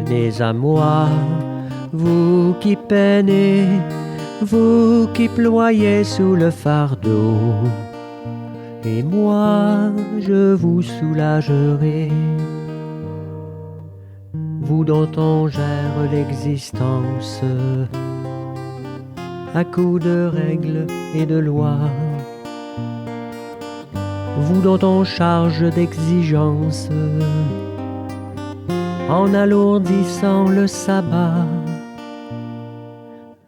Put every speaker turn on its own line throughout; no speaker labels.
Venez à moi, vous qui peinez, vous qui ployez sous le fardeau, et moi je vous soulagerai. Vous dont on gère l'existence à coups de règles et de lois, vous dont on charge d'exigences en alourdissant le sabbat.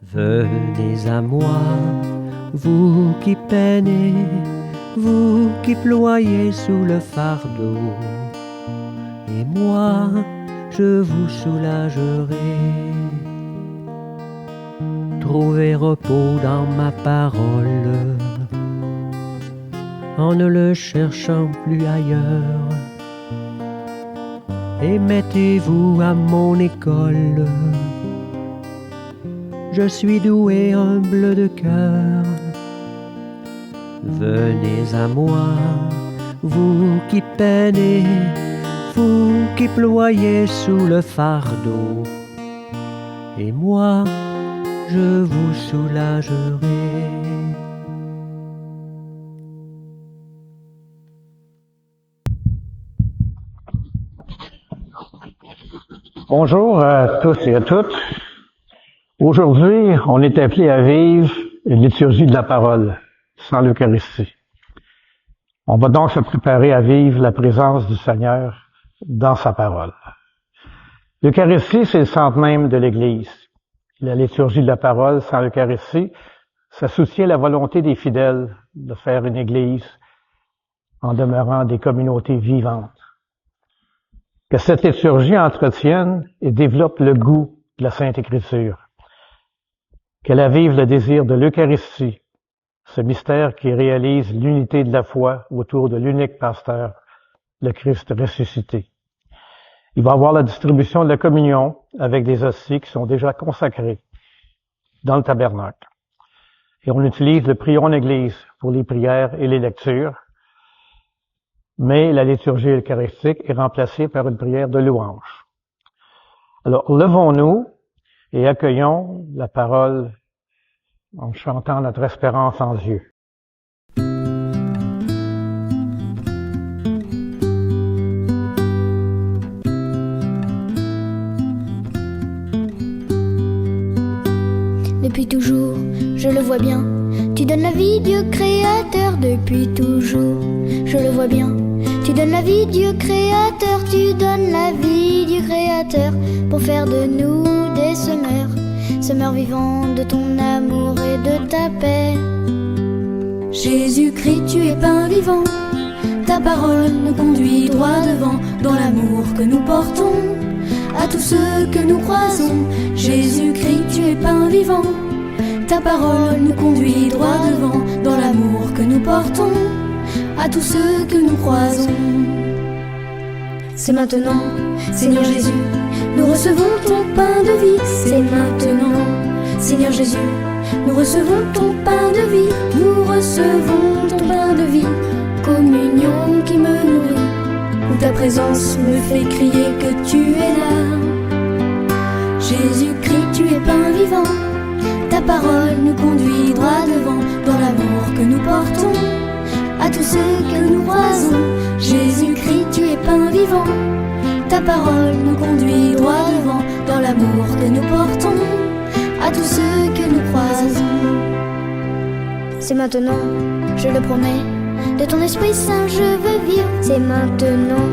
Venez à moi, vous qui peinez, vous qui ployez sous le fardeau, et moi je vous soulagerai. Trouvez repos dans ma parole, en ne le cherchant plus ailleurs, et mettez-vous à mon école. Je suis doué, humble de cœur. Venez à moi, vous qui peinez, vous qui ployez sous le fardeau, et moi je vous soulagerai.
Bonjour à tous et à toutes. Aujourd'hui, on est appelé à vivre une liturgie de la parole, sans l'Eucharistie. On va donc se préparer à vivre la présence du Seigneur dans sa parole. L'Eucharistie, c'est le centre même de l'Église. La liturgie de la parole sans l'Eucharistie, ça soutient la volonté des fidèles de faire une Église en demeurant des communautés vivantes. Que cette liturgie entretienne et développe le goût de la Sainte Écriture. Qu'elle avive le désir de l'Eucharistie, ce mystère qui réalise l'unité de la foi autour de l'unique pasteur, le Christ ressuscité. Il va y avoir la distribution de la communion avec des hosties qui sont déjà consacrées dans le tabernacle. Et on utilise le prion en Église pour les prières et les lectures, mais la liturgie eucharistique est remplacée par une prière de louange. Alors, levons-nous et accueillons la parole en chantant notre espérance en Dieu.
Depuis toujours, je le vois bien, tu donnes la vie, Dieu créateur. Depuis toujours, je le vois bien, tu donnes la vie, Dieu créateur. Tu donnes la vie, Dieu créateur, pour faire de nous des semeurs vivants de ton amour et de ta paix. Jésus-Christ, tu es pain vivant, ta parole nous conduit droit devant, dans l'amour que nous portons à tous ceux que nous croisons. Jésus-Christ, tu es pain vivant, ta parole nous conduit droit devant, dans l'amour que nous portons à tous ceux que nous croisons. C'est maintenant, Seigneur Jésus, nous recevons ton pain de vie. C'est maintenant, Seigneur Jésus, nous recevons ton pain de vie. Nous recevons ton pain de vie, communion qui me nourrit, où ta présence me fait crier que tu es là. Jésus-Christ, tu es pain vivant, ta parole nous conduit droit devant, dans l'amour que nous portons à tous ceux que nous croisons. Jésus-Christ, tu es pain vivant, ta parole nous conduit droit devant, dans l'amour que nous portons à tous ceux que nous croisons. C'est maintenant, je le promets, de ton Esprit Saint je veux vivre. C'est maintenant,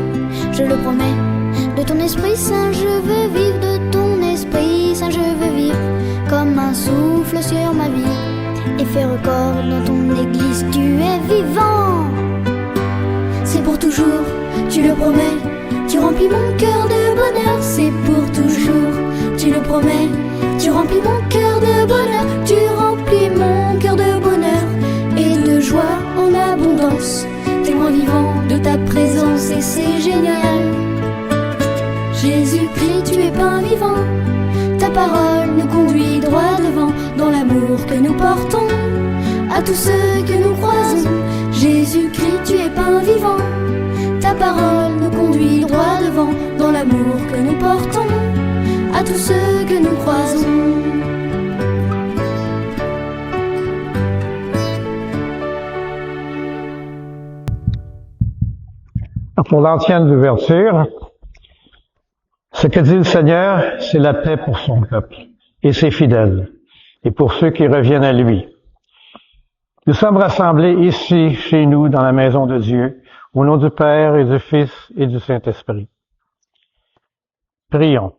je le promets, de ton Esprit Saint je veux vivre. De ton Esprit Saint je veux vivre, comme un souffle sur ma vie, et faire corps dans ton Église. Tu es vivant, c'est pour toujours, tu le promets. Tu remplis mon cœur de bonheur, c'est pour toujours, tu le promets. Tu remplis mon cœur de bonheur, tu remplis mon cœur de bonheur et de joie en abondance, témoin vivant de ta présence, et c'est génial. Jésus-Christ, tu es pain vivant, ta parole nous conduit droit devant, dans l'amour que nous portons à tous ceux que nous croisons. Jésus-Christ, tu es pain vivant, ta parole nous conduit droit devant, dans l'amour que nous portons tout ce que nous croisons.
Pour l'ancienne ouverture, ce que dit le Seigneur, c'est la paix pour son peuple et ses fidèles, et pour ceux qui reviennent à lui. Nous sommes rassemblés ici, chez nous, dans la maison de Dieu, au nom du Père et du Fils et du Saint-Esprit. Prions.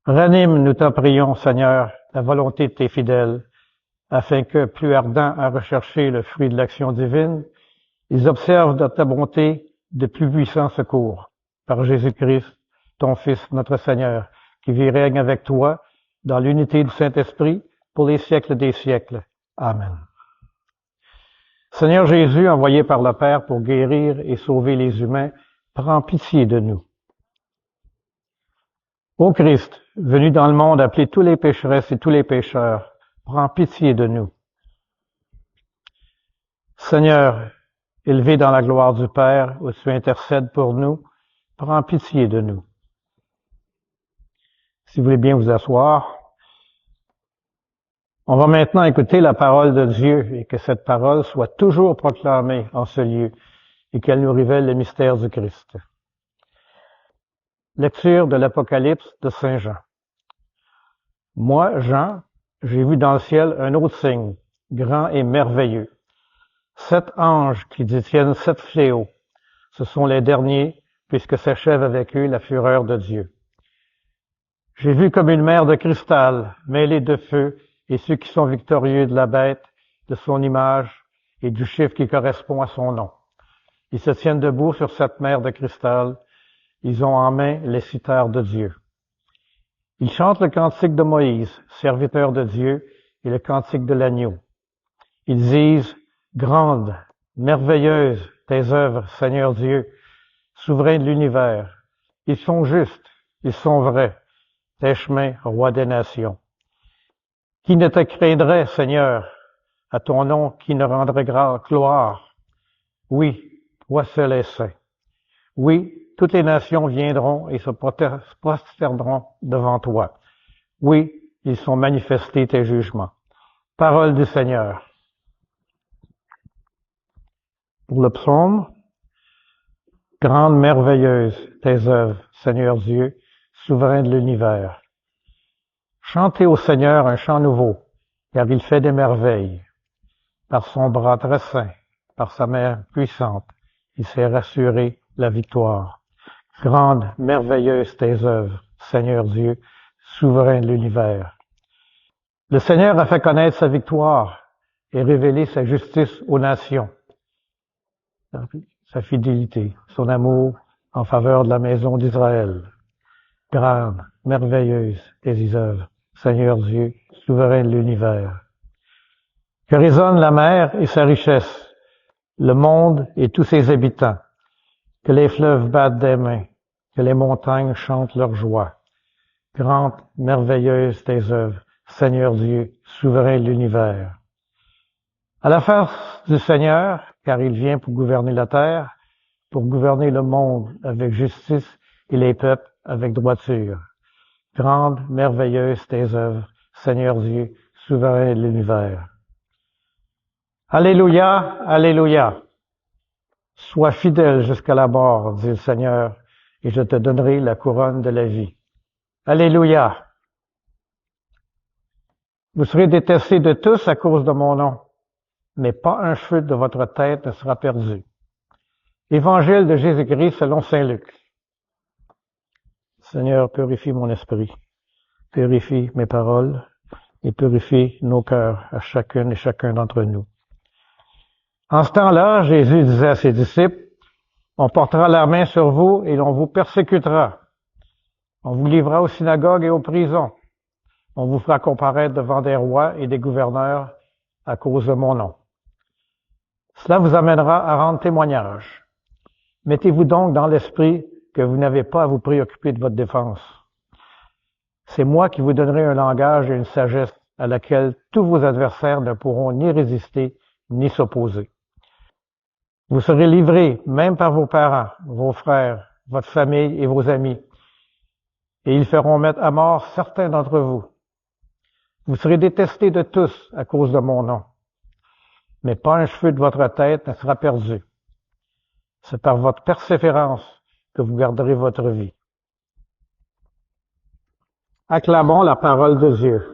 Ranime, nous t'en prions, Seigneur, la volonté de tes fidèles, afin que, plus ardents à rechercher le fruit de l'action divine, ils observent de ta bonté de plus puissants secours, par Jésus-Christ, ton Fils, notre Seigneur, qui vit et règne avec toi, dans l'unité du Saint-Esprit, pour les siècles des siècles. Amen. Seigneur Jésus, envoyé par le Père pour guérir et sauver les humains, prends pitié de nous. Ô Christ, venu dans le monde appeler tous les pécheresses et tous les pécheurs, prends pitié de nous. Seigneur, élevé dans la gloire du Père, où tu intercèdes pour nous, prends pitié de nous. Si vous voulez bien vous asseoir, on va maintenant écouter la parole de Dieu et que cette parole soit toujours proclamée en ce lieu et qu'elle nous révèle le mystère du Christ. Lecture de l'Apocalypse de Saint Jean. Moi, Jean, j'ai vu dans le ciel un autre signe, grand et merveilleux. 7 anges qui détiennent 7 fléaux. Ce sont les derniers, puisque s'achève avec eux la fureur de Dieu. J'ai vu comme une mer de cristal, mêlée de feu, et ceux qui sont victorieux de la bête, de son image et du chiffre qui correspond à son nom. Ils se tiennent debout sur cette mer de cristal. Ils ont en main les cithères de Dieu. Ils chantent le cantique de Moïse, serviteur de Dieu, et le cantique de l'agneau. Ils disent, grande, merveilleuse tes œuvres, Seigneur Dieu, souverain de l'univers. Ils sont justes, ils sont vrais, tes chemins, roi des nations. Qui ne te craindrait, Seigneur, à ton nom, qui ne rendrait gloire? Oui, toi seul es saint. Oui, toutes les nations viendront et se prosterneront devant toi. Oui, ils sont manifestés tes jugements. Parole du Seigneur. Pour le psaume, grande, merveilleuse tes œuvres, Seigneur Dieu, souverain de l'univers. Chantez au Seigneur un chant nouveau, car il fait des merveilles. Par son bras très saint, par sa main puissante, il s'est rassuré la victoire. Grande, merveilleuse tes œuvres, Seigneur Dieu, souverain de l'univers. Le Seigneur a fait connaître sa victoire et révélé sa justice aux nations. Sa fidélité, son amour en faveur de la maison d'Israël. Grande, merveilleuse tes œuvres, Seigneur Dieu, souverain de l'univers. Que résonne la mer et sa richesse, le monde et tous ses habitants. Que les fleuves battent des mains, que les montagnes chantent leur joie. Grande, merveilleuse tes œuvres, Seigneur Dieu, souverain de l'univers. À la face du Seigneur, car il vient pour gouverner la terre, pour gouverner le monde avec justice et les peuples avec droiture. Grande, merveilleuse tes œuvres, Seigneur Dieu, souverain de l'univers. Alléluia, alléluia. Sois fidèle jusqu'à la mort, dit le Seigneur, et je te donnerai la couronne de la vie. Alléluia. Vous serez détestés de tous à cause de mon nom, mais pas un cheveu de votre tête ne sera perdu. Évangile de Jésus-Christ selon saint Luc. Seigneur, purifie mon esprit, purifie mes paroles et purifie nos cœurs à chacune et chacun d'entre nous. En ce temps-là, Jésus disait à ses disciples, on portera la main sur vous et l'on vous persécutera. On vous livrera aux synagogues et aux prisons. On vous fera comparaître devant des rois et des gouverneurs à cause de mon nom. Cela vous amènera à rendre témoignage. Mettez-vous donc dans l'esprit que vous n'avez pas à vous préoccuper de votre défense. C'est moi qui vous donnerai un langage et une sagesse à laquelle tous vos adversaires ne pourront ni résister ni s'opposer. Vous serez livrés même par vos parents, vos frères, votre famille et vos amis. et ils feront mettre à mort certains d'entre vous. Vous serez détestés de tous à cause de mon nom, mais pas un cheveu de votre tête ne sera perdu. C'est par votre persévérance que vous garderez votre vie. Acclamons la parole de Dieu.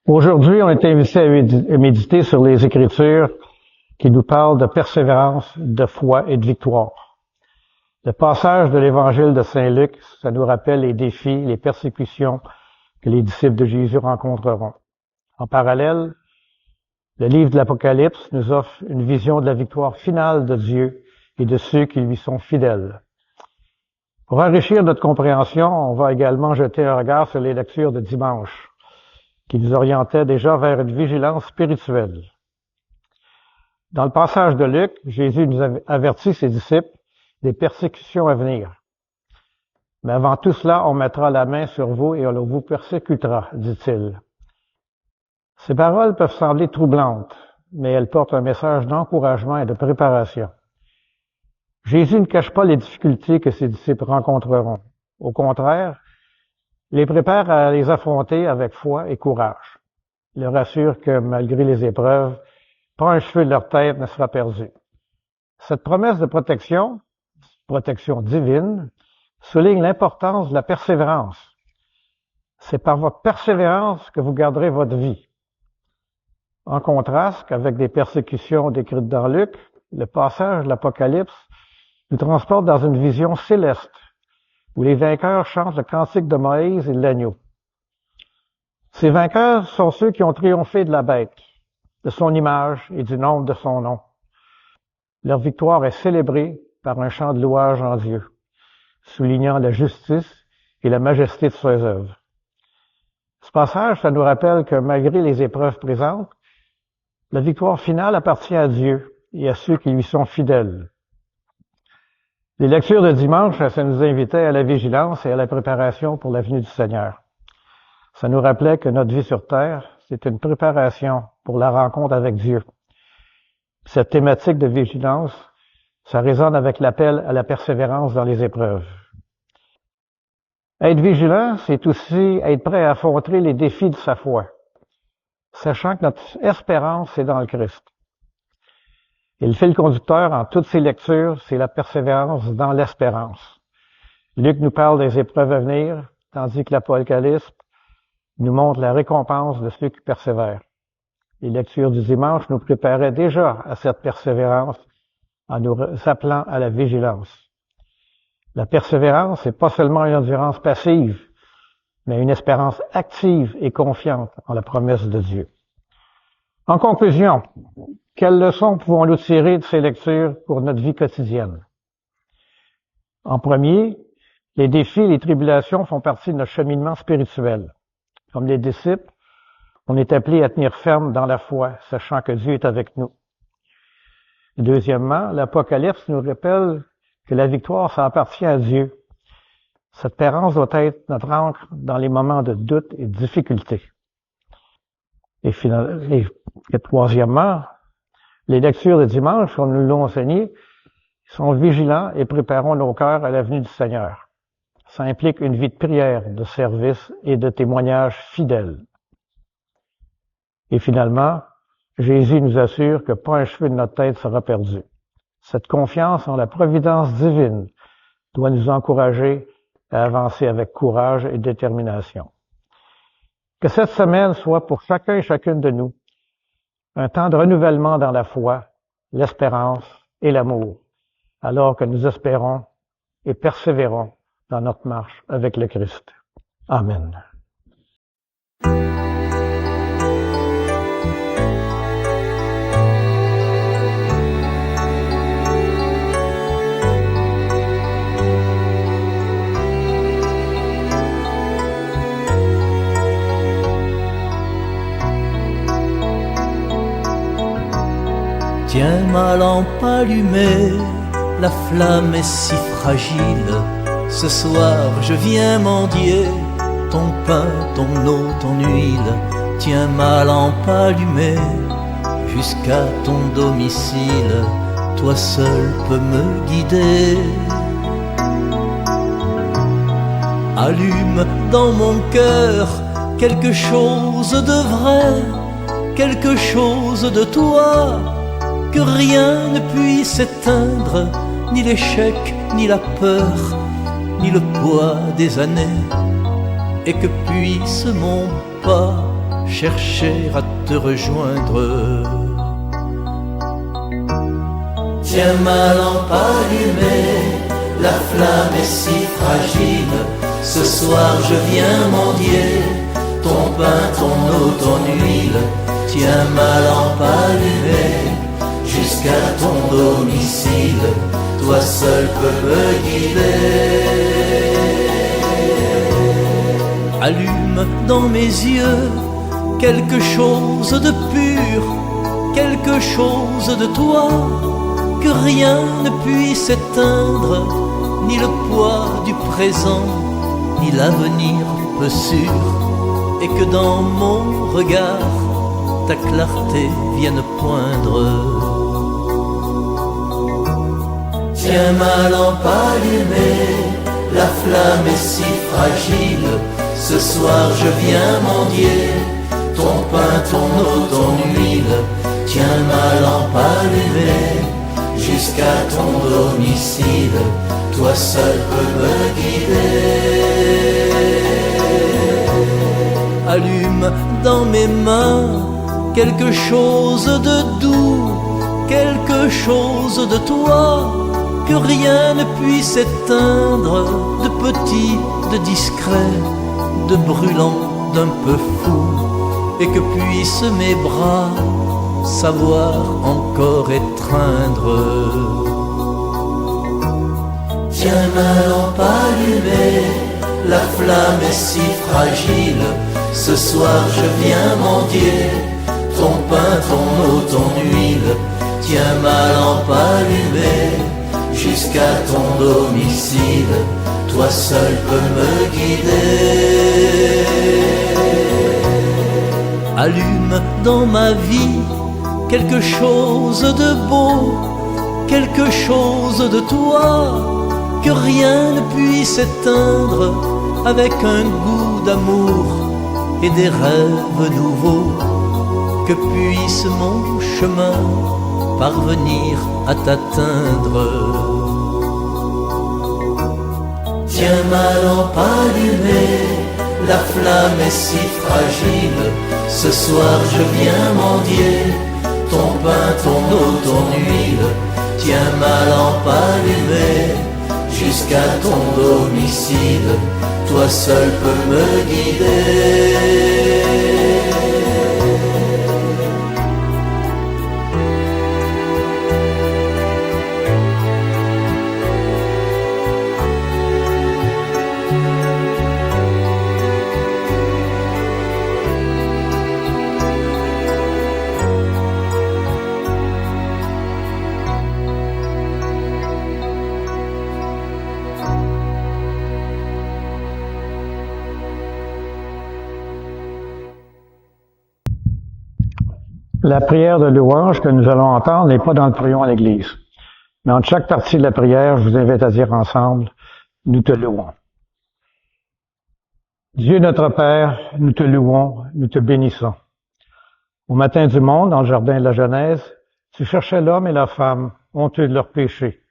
Aujourd'hui, on est invité à méditer sur les Écritures qui nous parlent de persévérance, de foi et de victoire. Le passage de l'Évangile de Saint Luc, ça nous rappelle les défis, les persécutions que les disciples de Jésus rencontreront. En parallèle, le livre de l'Apocalypse nous offre une vision de la victoire finale de Dieu et de ceux qui lui sont fidèles. Pour enrichir notre compréhension, on va également jeter un regard sur les lectures de dimanche, qui nous orientaient déjà vers une vigilance spirituelle. Dans le passage de Luc, Jésus nous avertit ses disciples des persécutions à venir. Mais avant tout cela, on mettra la main sur vous et on vous persécutera, dit-il. Ces paroles peuvent sembler troublantes, mais elles portent un message d'encouragement et de préparation. Jésus ne cache pas les difficultés que ses disciples rencontreront. Au contraire, il les prépare à les affronter avec foi et courage. Il leur assure que malgré les épreuves, pas un cheveu de leur tête ne sera perdu. Cette promesse de protection divine, souligne l'importance de la persévérance. C'est par votre persévérance que vous garderez votre vie. En contraste avec des persécutions décrites dans Luc, le passage de l'Apocalypse nous transporte dans une vision céleste, où les vainqueurs chantent le cantique de Moïse et de l'agneau. Ces vainqueurs sont ceux qui ont triomphé de la bête, de son image et du nombre de son nom. Leur victoire est célébrée par un chant de louange en Dieu, soulignant la justice et la majesté de ses œuvres. Ce passage, ça nous rappelle que malgré les épreuves présentes, la victoire finale appartient à Dieu et à ceux qui lui sont fidèles. Les lectures de dimanche, ça nous invitait à la vigilance et à la préparation pour la venue du Seigneur. Ça nous rappelait que notre vie sur terre, c'est une préparation pour la rencontre avec Dieu. Cette thématique de vigilance, ça résonne avec l'appel à la persévérance dans les épreuves. Être vigilant, c'est aussi être prêt à affronter les défis de sa foi, sachant que notre espérance est dans le Christ. Et le fil conducteur en toutes ces lectures, c'est la persévérance dans l'espérance. Luc nous parle des épreuves à venir, tandis que l'Apocalypse nous montre la récompense de ceux qui persévèrent. Les lectures du dimanche nous préparaient déjà à cette persévérance en nous appelant à la vigilance. La persévérance, c'est pas seulement une endurance passive, mais une espérance active et confiante en la promesse de Dieu. En conclusion, quelles leçons pouvons-nous tirer de ces lectures pour notre vie quotidienne? En premier, les défis et les tribulations font partie de notre cheminement spirituel. Comme les disciples, on est appelé à tenir ferme dans la foi, sachant que Dieu est avec nous. Deuxièmement, l'Apocalypse nous rappelle que la victoire, ça appartient à Dieu. Cette espérance doit être notre ancre dans les moments de doute et de difficulté. Et troisièmement, les lectures de dimanche, comme nous l'ont enseigné, sont vigilants et préparons nos cœurs à la venue du Seigneur. Ça implique une vie de prière, de service et de témoignage fidèle. Et finalement, Jésus nous assure que pas un cheveu de notre tête sera perdu. Cette confiance en la providence divine doit nous encourager à avancer avec courage et détermination. Que cette semaine soit pour chacun et chacune de nous un temps de renouvellement dans la foi, l'espérance et l'amour, alors que nous espérons et persévérons dans notre marche avec le Christ. Amen.
Tiens ma lampe allumée, la flamme est si fragile. Ce soir je viens mendier ton pain, ton eau, ton huile. tiens ma lampe allumée jusqu'à ton domicile, toi seul peux me guider. Allume dans mon cœur quelque chose de vrai, quelque chose de toi, que rien ne puisse éteindre, ni l'échec, ni la peur, ni le poids des années, et que puisse mon pas chercher à te rejoindre. Tiens ma lampe allumée, la flamme est si fragile, ce soir je viens mendier ton pain, ton eau, ton huile. Tiens ma lampe allumée jusqu'à ton domicile, toi seul peux me guider. Allume dans mes yeux quelque chose de pur, quelque chose de toi, que rien ne puisse éteindre, ni le poids du présent, ni l'avenir peu sûr, et que dans mon regard ta clarté vienne poindre. Tiens ma lampe allumée, la flamme est si fragile, ce soir je viens mendier ton pain, ton eau, ton huile. Tiens ma lampe allumée jusqu'à ton domicile, toi seul peux me guider. Allume dans mes mains quelque chose de doux, quelque chose de toi, que rien ne puisse éteindre, de petit, de discret, de brûlant, d'un peu fou, et que puissent mes bras savoir encore étreindre. Tiens ma lampe allumée, la flamme est si fragile, ce soir je viens mendier ton pain, ton eau, ton huile. Tiens ma lampe allumée jusqu'à ton domicile, toi seul peux me guider. Allume dans ma vie quelque chose de beau, quelque chose de toi, que rien ne puisse éteindre, avec un goût d'amour et des rêves nouveaux, que puisse mon chemin parvenir à t'atteindre. Tiens ma lampe allumée, la flamme est si fragile, ce soir je viens mendier ton pain, ton eau, ton huile. Tiens ma lampe allumée jusqu'à ton domicile, toi seul peux me guider.
La prière de louange que nous allons entendre n'est pas dans le prion à l'Église. Mais entre chaque partie de la prière, je vous invite à dire ensemble, nous te louons. Dieu notre Père, nous te louons, nous te bénissons. Au matin du monde, dans le jardin de la Genèse, tu cherchais l'homme et la femme, honteux de leurs péchés.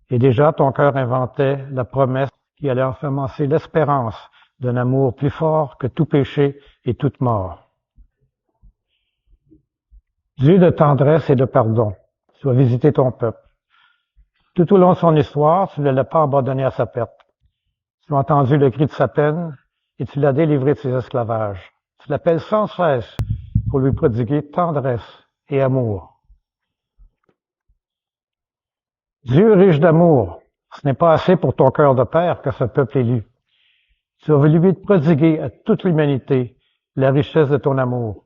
Et déjà ton cœur inventait la promesse qui allait ensemencer l'espérance d'un amour plus fort que tout péché et toute mort. Dieu de tendresse et de pardon, tu as visité ton peuple. Tout au long de son histoire, tu ne l'as pas abandonné à sa perte. Tu as entendu le cri de sa peine et tu l'as délivré de ses esclavages. Tu l'appelles sans cesse pour lui prodiguer tendresse et amour. Dieu riche d'amour, ce n'est pas assez pour ton cœur de père que ce peuple élu. Tu as voulu lui prodiguer à toute l'humanité la richesse de ton amour.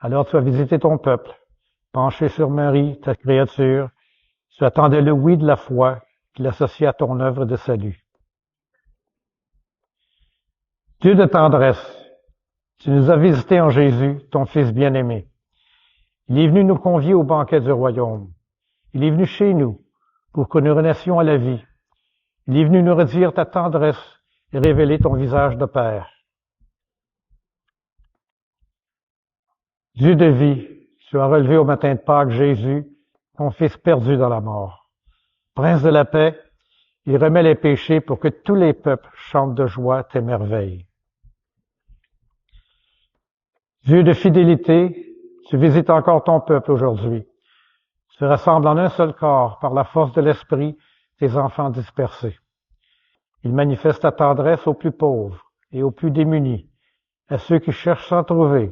Alors tu as visité ton peuple, penché sur Marie, ta créature, tu attendais le oui de la foi qui l'associe à ton œuvre de salut. Dieu de tendresse, Tu nous as visités en Jésus, ton Fils bien-aimé. Il est venu nous convier au banquet du royaume. Il est venu chez nous pour que nous renaissions à la vie. Il est venu nous redire ta tendresse et révéler ton visage de Père. Dieu de vie, tu as relevé au matin de Pâques Jésus, ton Fils perdu dans la mort. Prince de la paix, il remet les péchés pour que tous les peuples chantent de joie tes merveilles. Dieu de fidélité, tu visites encore ton peuple aujourd'hui. Tu rassembles en un seul corps, par la force de l'Esprit, tes enfants dispersés. Il manifeste ta tendresse aux plus pauvres et aux plus démunis, à ceux qui cherchent sans trouver,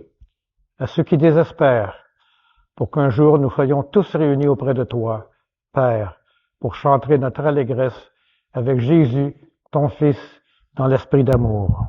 à ceux qui désespèrent, pour qu'un jour nous soyons tous réunis auprès de toi, Père, pour chanter notre allégresse avec Jésus, ton Fils, dans l'esprit d'amour.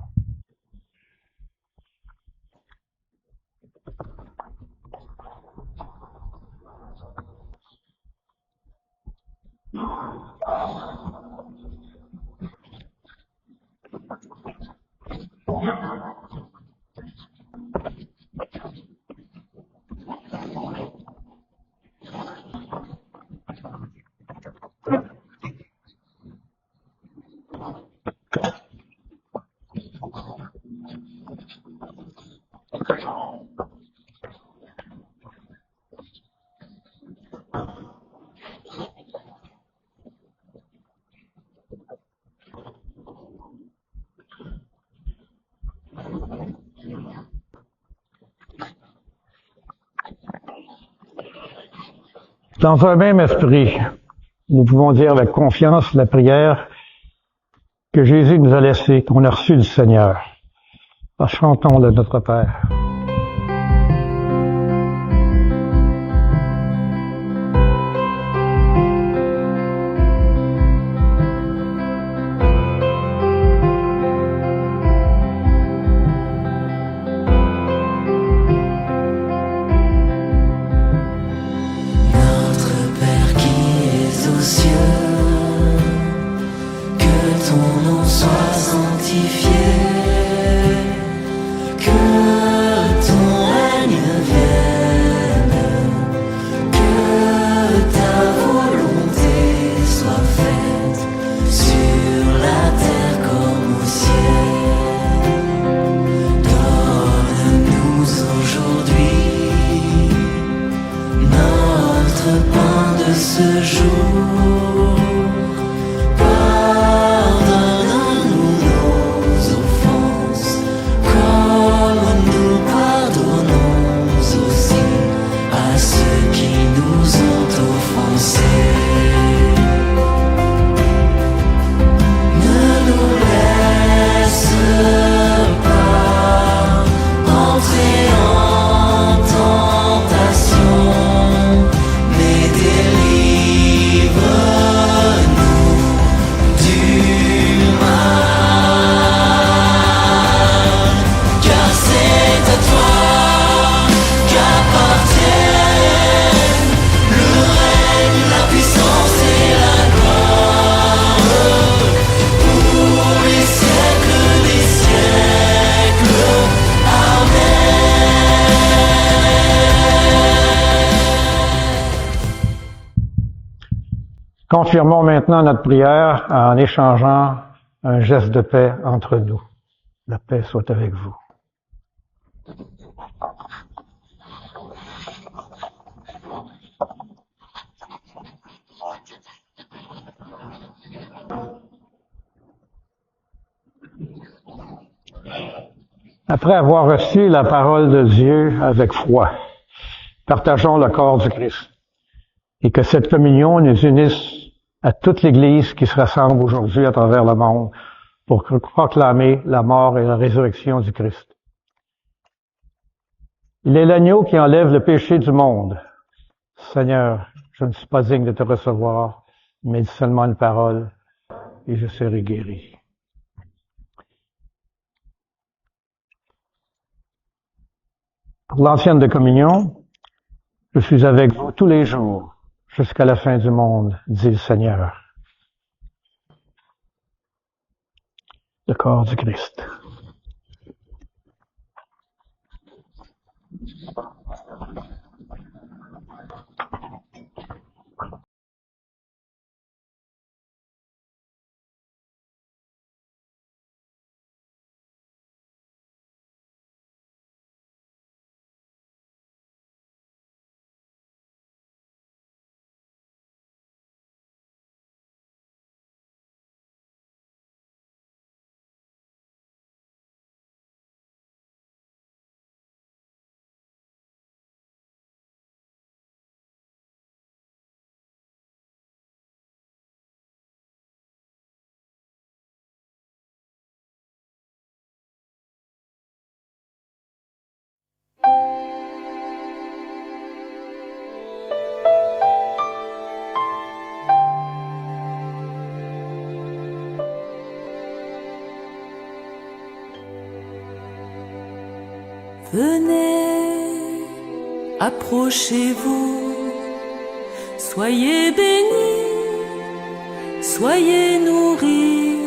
Dans un même esprit, nous pouvons dire avec confiance la prière que Jésus nous a laissée, qu'on a reçue du Seigneur. Chantons le Notre Père. Confirmons maintenant notre prière en échangeant un geste de paix entre nous. La paix soit avec vous. Après avoir reçu la parole de Dieu avec foi, partageons le corps du Christ et que cette communion nous unisse à toute l'Église qui se rassemble aujourd'hui à travers le monde pour proclamer la mort et la résurrection du Christ. Il est l'agneau qui enlève le péché du monde. Seigneur, je ne suis pas digne de te recevoir, mais dis seulement une parole et je serai guéri. Pour l'ancienne de communion, je suis avec vous tous les jours, jusqu'à la fin du monde, dit le Seigneur. Le corps du Christ.
Venez, approchez-vous, soyez bénis, soyez nourris.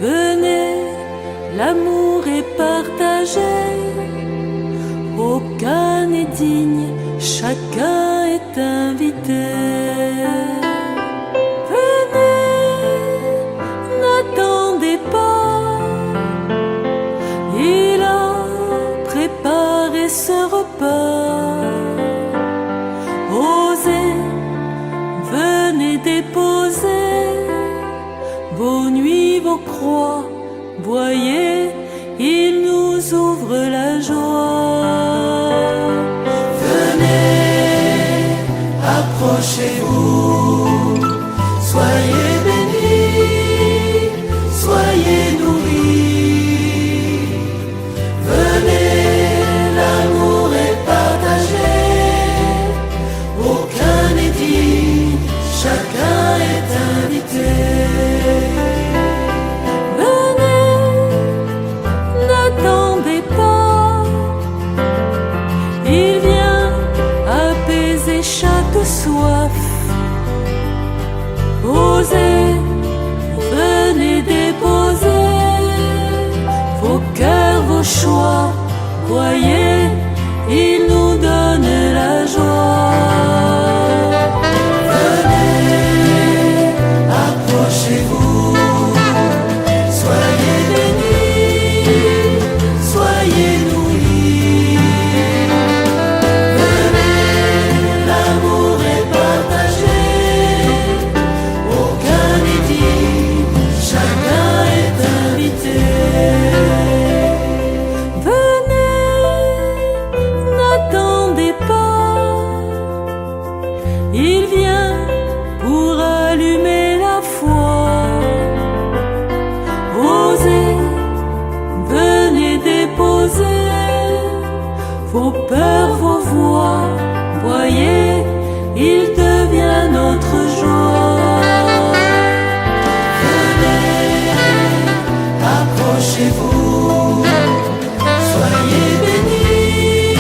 Venez, l'amour est partagé, aucun n'est digne, chacun est invité. Venez, n'attendez pas, il a préparé ce repas. Osez, venez déposer vos nuits, vos croix, voyez, il nous ouvre la joie. Venez, approchez-vous, soyez bénis, soyez nourris. Venez, l'amour est partagé, aucun n'est dit, chacun est invité. N'attendez pas, il vient apaiser chaque soif. Osez, venez déposer vos cœurs, vos choix. Voyez, il nous donne la joie. Venez, approchez-vous, soyez bénis, soyez nourris. Venez, l'amour est partagé, aucun n'est dit, chacun est invité. Venez, n'attendez pas, il vient pour allumer la foi. Osez, venez déposer vos peurs, vos voix. Voyez, il devient notre joie. Venez, approchez-vous, soyez bénis,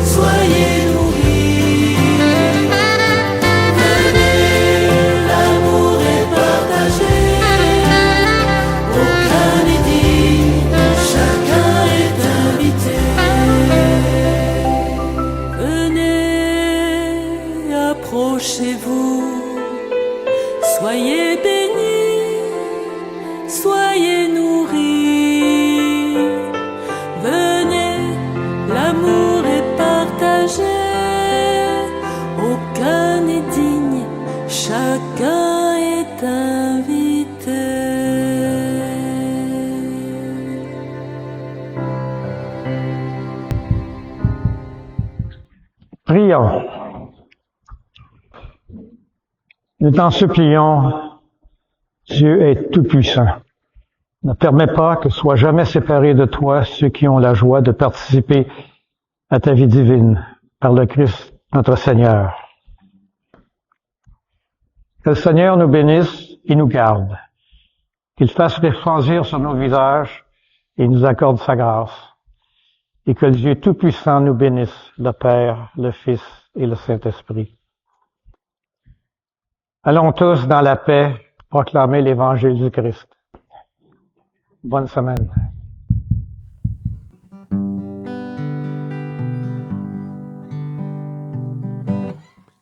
soyez nourris. Venez, l'amour est partagé, aucun n'est dit, chacun est invité. Venez, approchez-vous, soyez bénis, soyez nourris. Venez, l'amour est partagé, aucun n'est digne, chacun est invité.
Prions. Nous t'en supplions, Dieu est tout-puissant. Ne permets pas que soient jamais séparés de toi ceux qui ont la joie de participer à ta vie divine par le Christ notre Seigneur. Que le Seigneur nous bénisse et nous garde, qu'il fasse resplendir sur nos visages et nous accorde sa grâce, et que le Dieu Tout-Puissant nous bénisse, le Père, le Fils et le Saint-Esprit. Allons tous dans la paix proclamer l'Évangile du Christ. Bonne semaine.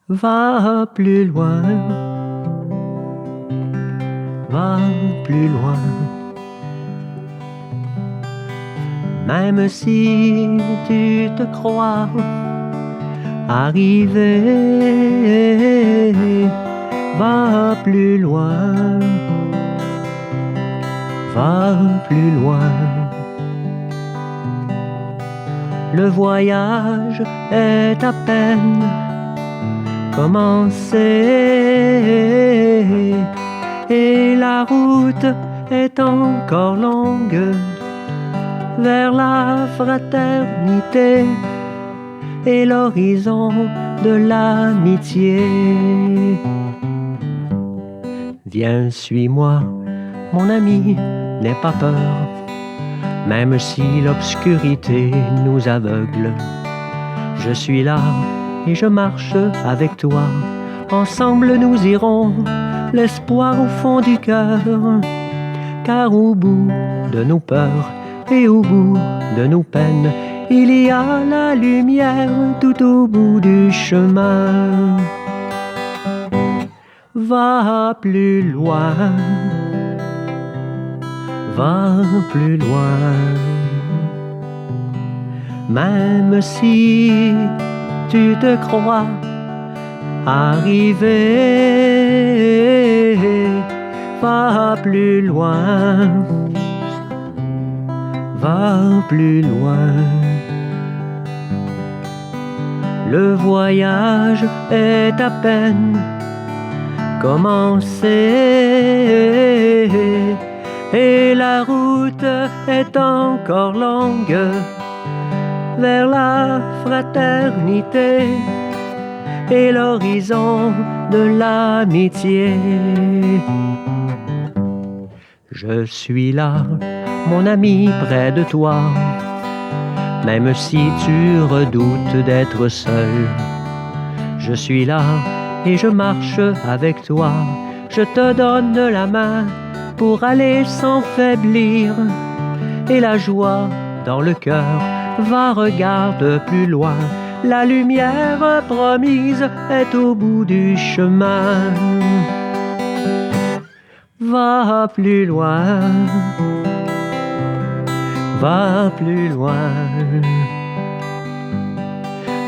Va plus loin, va plus loin. Même si tu te crois arrivé, va plus loin, va plus loin. Le voyage est à peine commencé et la route est encore longue vers la fraternité et l'horizon de l'amitié. Viens, suis-moi, mon ami, n'aie pas peur, même si l'obscurité nous aveugle. Je suis là et je marche avec toi. Ensemble nous irons, l'espoir au fond du cœur. Car au bout de nos peurs et au bout de nos peines, il y a la lumière tout au bout du chemin. Va plus loin, va plus loin. Même si tu te crois arrivé, va plus loin, va plus loin. Le voyage est à peine commencé et la route est encore longue vers la fraternité et l'horizon de l'amitié. Je suis là, mon ami, près de toi, même si tu redoutes d'être seul. Je suis là et je marche avec toi. Je te donne la main pour aller sans faiblir. Et la joie dans le cœur, va, regarde plus loin. La lumière promise est au bout du chemin. Va plus loin, va plus loin.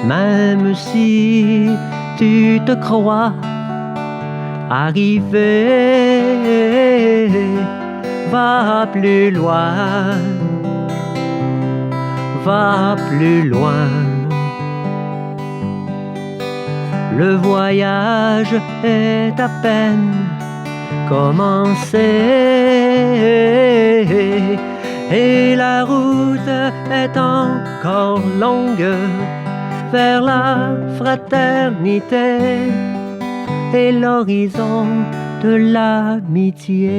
Même si tu te crois arrivé, va plus loin, va plus loin. Le voyage est à peine commencé et la route est encore longue vers la fraternité et l'horizon de l'amitié.